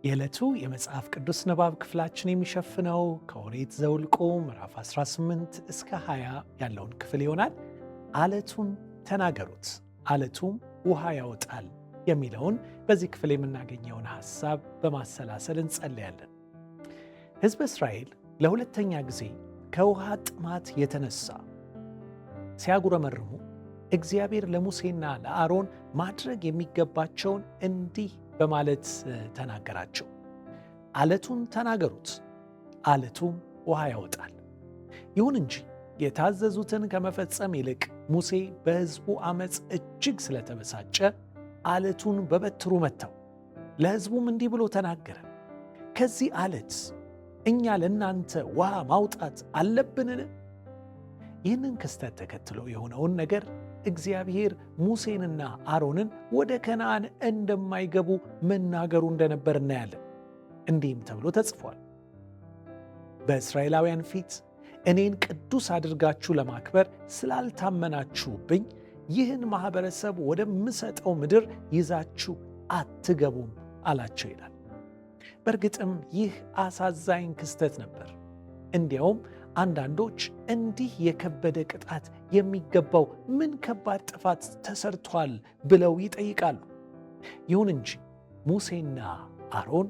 የዕለቱ የመጽሐፍ ቅዱስ ንባብ ክፍላችን የሚሸፍነው ከኦሪት ዘኍልቍ ምዕራፍ 18 እስከ 20 ያለውን ክፍል ይሆናል። ዓለቱን ተናገሩት ዓለቱም ውሃ ያወጣል የሚለውን በዚህ ክፍል የምናገኘውን ሐሳብ በማሰላሰል እንጸልያለን። ሕዝበ እስራኤል ለሁለተኛ ጊዜ ከውሃ ጥማት የተነሳ ሲያጉረመርሙ እግዚአብሔር ለሙሴና ለአሮን ማድረግ የሚገባቸውን እንዲህ በማለት ተናገራቸው። ዓለቱን ተናገሩት ዓለቱም ውሃ ያወጣል። ይሁን እንጂ የታዘዙትን ከመፈጸም ይልቅ ሙሴ በሕዝቡ ዓመፅ እጅግ ስለተበሳጨ ዓለቱን በበትሩ መታው። ለሕዝቡም እንዲህ ብሎ ተናገረ፣ ከዚህ ዓለት እኛ ለእናንተ ውሃ ማውጣት አለብንን? ይህንን ክስተት ተከትሎ የሆነውን ነገር እግዚአብሔር ሙሴንና አሮንን ወደ ከነዓን እንደማይገቡ መናገሩ እንደነበር እናያለን። እንዲህም ተብሎ ተጽፏል፣ በእስራኤላውያን ፊት እኔን ቅዱስ አድርጋችሁ ለማክበር ስላልታመናችሁብኝ ይህን ማኅበረሰብ ወደምሰጠው ምድር ይዛችሁ አትገቡም አላቸው ይላል። በእርግጥም ይህ አሳዛኝ ክስተት ነበር። እንዲያውም አንዳንዶች እንዲህ የከበደ ቅጣት የሚገባው ምን ከባድ ጥፋት ተሰርቷል ብለው ይጠይቃሉ። ይሁን እንጂ ሙሴና አሮን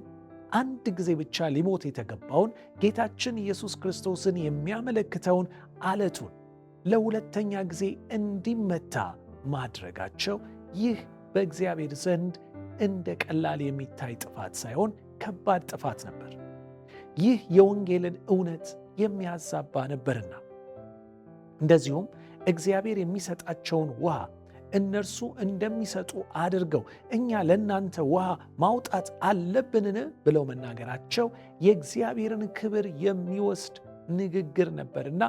አንድ ጊዜ ብቻ ሊሞት የተገባውን ጌታችን ኢየሱስ ክርስቶስን የሚያመለክተውን ዓለቱን ለሁለተኛ ጊዜ እንዲመታ ማድረጋቸው ይህ በእግዚአብሔር ዘንድ እንደ ቀላል የሚታይ ጥፋት ሳይሆን ከባድ ጥፋት ነበር። ይህ የወንጌልን እውነት የሚያዛባ ነበርና፣ እንደዚሁም እግዚአብሔር የሚሰጣቸውን ውሃ እነርሱ እንደሚሰጡ አድርገው እኛ ለእናንተ ውሃ ማውጣት አለብንን ብለው መናገራቸው የእግዚአብሔርን ክብር የሚወስድ ንግግር ነበርና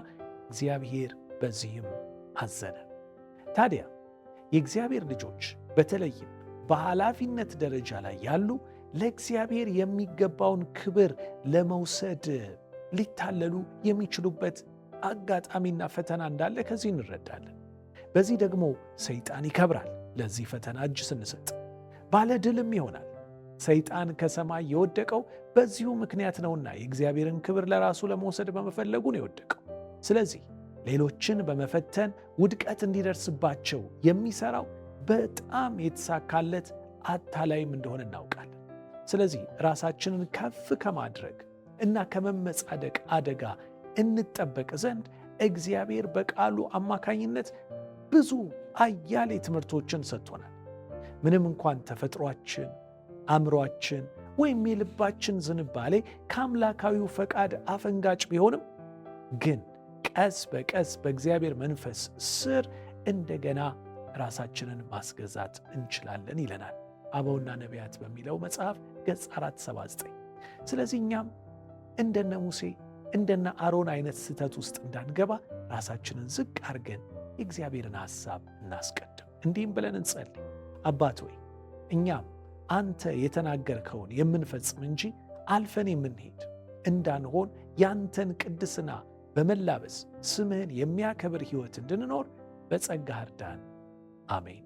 እግዚአብሔር በዚህም አዘነ። ታዲያ የእግዚአብሔር ልጆች በተለይም በኃላፊነት ደረጃ ላይ ያሉ ለእግዚአብሔር የሚገባውን ክብር ለመውሰድ ሊታለሉ የሚችሉበት አጋጣሚና ፈተና እንዳለ ከዚህ እንረዳለን። በዚህ ደግሞ ሰይጣን ይከብራል። ለዚህ ፈተና እጅ ስንሰጥ ባለ ድልም ይሆናል። ሰይጣን ከሰማይ የወደቀው በዚሁ ምክንያት ነውና የእግዚአብሔርን ክብር ለራሱ ለመውሰድ በመፈለጉ ነው የወደቀው። ስለዚህ ሌሎችን በመፈተን ውድቀት እንዲደርስባቸው የሚሰራው በጣም የተሳካለት አታላይም እንደሆነ እናውቃለን። ስለዚህ ራሳችንን ከፍ ከማድረግ እና ከመመጻደቅ አደጋ እንጠበቅ ዘንድ እግዚአብሔር በቃሉ አማካኝነት ብዙ አያሌ ትምህርቶችን ሰጥቶናል። ምንም እንኳን ተፈጥሯችን፣ አእምሯችን ወይም የልባችን ዝንባሌ ከአምላካዊው ፈቃድ አፈንጋጭ ቢሆንም ግን ቀስ በቀስ በእግዚአብሔር መንፈስ ስር እንደገና ራሳችንን ማስገዛት እንችላለን ይለናል አበውና ነቢያት በሚለው መጽሐፍ ገጽ 479። ስለዚህ እኛም እንደነ ሙሴ እንደነ አሮን አይነት ስህተት ውስጥ እንዳንገባ ራሳችንን ዝቅ አድርገን የእግዚአብሔርን ሐሳብ እናስቀድም። እንዲህም ብለን እንጸልይ፣ አባት ሆይ እኛም አንተ የተናገርከውን የምንፈጽም እንጂ አልፈን የምንሄድ እንዳንሆን ያንተን ቅድስና በመላበስ ስምህን የሚያከብር ሕይወት እንድንኖር በጸጋህ እርዳን። አሜን።